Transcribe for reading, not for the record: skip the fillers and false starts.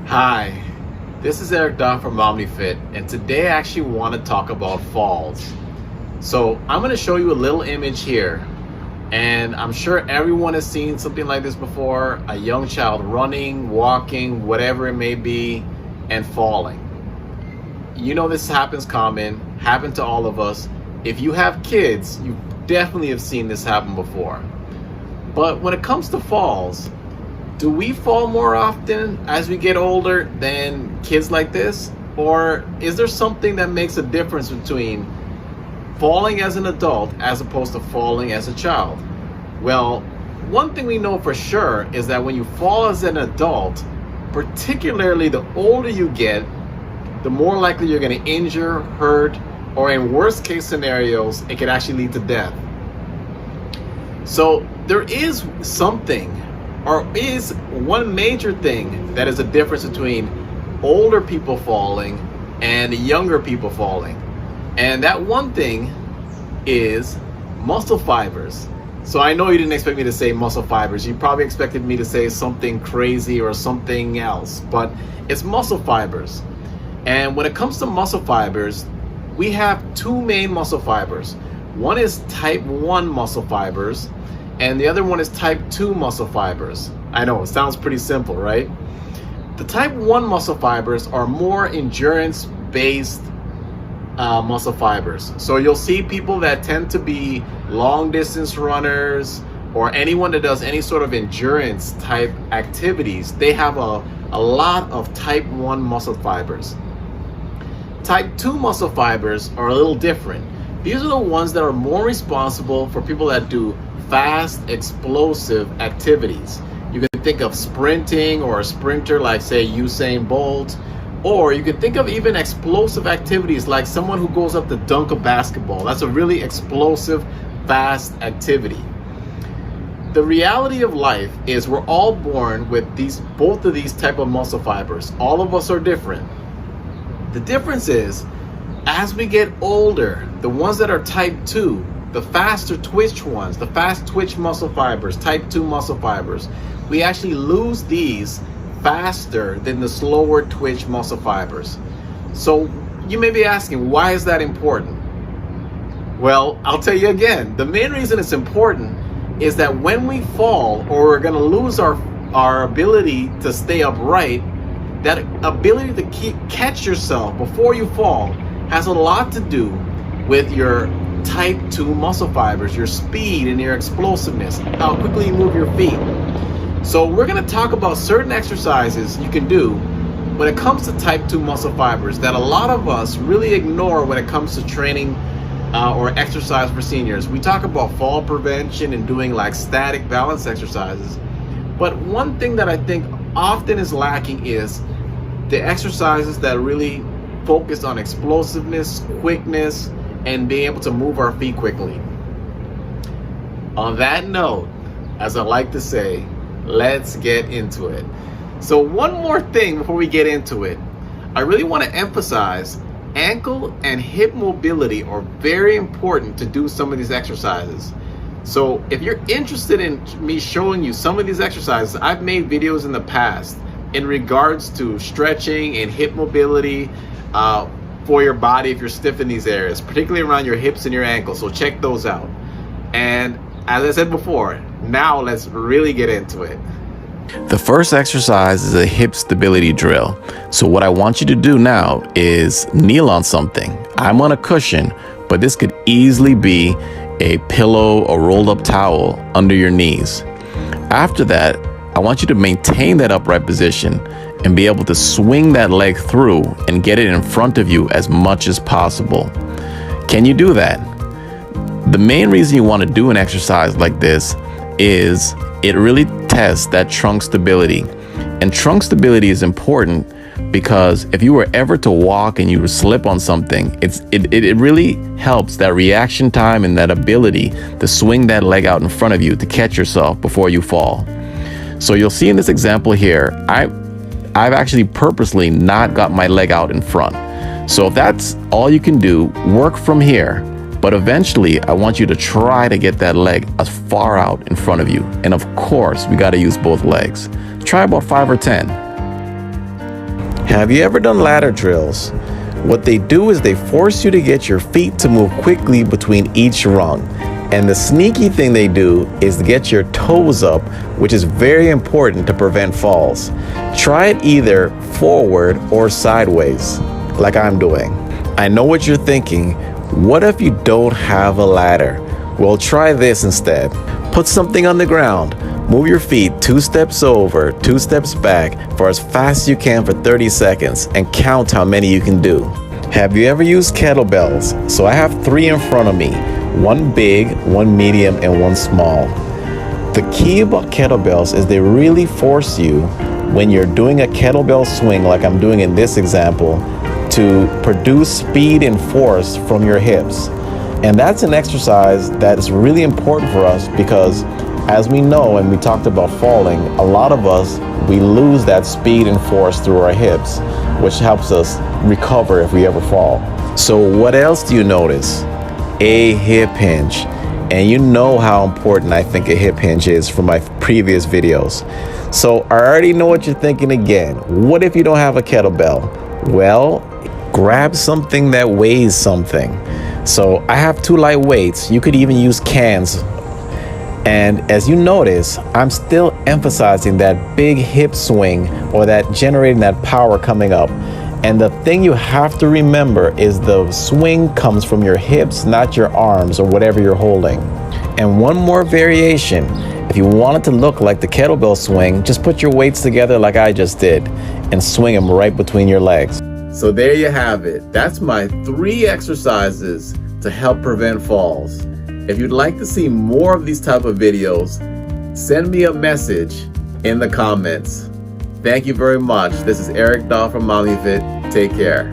Hi, this is Eric Dodd from OmniFit, and today I actually want to talk about falls. So I'm going to show you a little image here, and I'm sure everyone has seen something like this before, a young child running, walking, whatever it may be, and falling. You know this happened to all of us. If you have kids, you definitely have seen this happen before. But when it comes to falls, do we fall more often as we get older than kids like this? Or is there something that makes a difference between falling as an adult as opposed to falling as a child? Well, one thing we know for sure is that when you fall as an adult, particularly the older you get, the more likely you're going to injure, hurt, or in worst case scenarios, it could actually lead to death. So there is one major thing that is a difference between older people falling and younger people falling. And that one thing is muscle fibers. So I know you didn't expect me to say muscle fibers. You probably expected me to say something crazy or something else, but it's muscle fibers. And when it comes to muscle fibers, we have two main muscle fibers. One is type 1 muscle fibers, and the other one is type 2 muscle fibers. I know, it sounds pretty simple, right? The type 1 muscle fibers are more endurance-based muscle fibers. So you'll see people that tend to be long-distance runners or anyone that does any sort of endurance type activities, they have a lot of type 1 muscle fibers. Type 2 muscle fibers are a little different. These are the ones that are more responsible for people that do fast, explosive activities. You can think of sprinting or a sprinter like, say, Usain Bolt, or you can think of even explosive activities like someone who goes up to dunk a basketball. That's a really explosive, fast activity. The reality of life is we're all born with both of these type of muscle fibers. All of us are different. The difference is, as we get older, the ones that are type 2, the faster twitch ones, the fast twitch muscle fibers, type 2 muscle fibers, we actually lose these faster than the slower twitch muscle fibers. So you may be asking, why is that important? Well, I'll tell you again, the main reason it's important is that when we fall or we're going to lose our ability to stay upright, that ability to catch yourself before you fall has a lot to do with your type 2 muscle fibers, your speed and your explosiveness, how quickly you move your feet. So we're going to talk about certain exercises you can do when it comes to type 2 muscle fibers that a lot of us really ignore when it comes to training or exercise for seniors. We talk about fall prevention and doing like static balance exercises. But one thing that I think often is lacking is the exercises that really focus on explosiveness, quickness, and being able to move our feet quickly. On that note, as I like to say, let's get into it. So one more thing before we get into it, I really want to emphasize ankle and hip mobility are very important to do some of these exercises. So if you're interested in me showing you some of these exercises, I've made videos in the past in regards to stretching and hip mobility for your body if you're stiff in these areas, particularly around your hips and your ankles. So check those out. And as I said before, now let's really get into it. The first exercise is a hip stability drill. So what I want you to do now is kneel on something. I'm on a cushion, but this could easily be a pillow or rolled up towel under your knees. After that, I want you to maintain that upright position and be able to swing that leg through and get it in front of you as much as possible. Can you do that? The main reason you want to do an exercise like this is it really tests that trunk stability. And trunk stability is important because if you were ever to walk and you would slip on something, it really helps that reaction time and that ability to swing that leg out in front of you to catch yourself before you fall. So you'll see in this example here, I've actually purposely not got my leg out in front. So if that's all you can do, work from here. But eventually, I want you to try to get that leg as far out in front of you. And of course, we got to use both legs. Try about 5 or 10. Have you ever done ladder drills? What they do is they force you to get your feet to move quickly between each rung. And the sneaky thing they do is to get your toes up, which is very important to prevent falls. Try it either forward or sideways, like I'm doing. I know what you're thinking. What if you don't have a ladder? Well, try this instead. Put something on the ground. Move your feet 2 steps over, 2 steps back for as fast as you can for 30 seconds and count how many you can do. Have you ever used kettlebells? So I have 3 in front of me, 1 big, 1 medium, and 1 small. The key about kettlebells is they really force you, when you're doing a kettlebell swing like I'm doing in this example, to produce speed and force from your hips. And that's an exercise that is really important for us because, as we know, and we talked about falling, a lot of us, we lose that speed and force through our hips, which helps us recover if we ever fall. So what else do you notice? A hip hinge. And you know how important I think a hip hinge is from my previous videos. So I already know what you're thinking again. What if you don't have a kettlebell? Well, grab something that weighs something. So I have 2 light weights. You could even use cans. And as you notice, I'm still emphasizing that big hip swing, or that generating that power coming up. And the thing you have to remember is the swing comes from your hips, not your arms or whatever you're holding. And one more variation. If you want it to look like the kettlebell swing, just put your weights together like I just did and swing them right between your legs. So there you have it. That's my 3 exercises to help prevent falls. If you'd like to see more of these type of videos, send me a message in the comments. Thank you very much. This is Eric Dahl from Mommy Fit. Take care.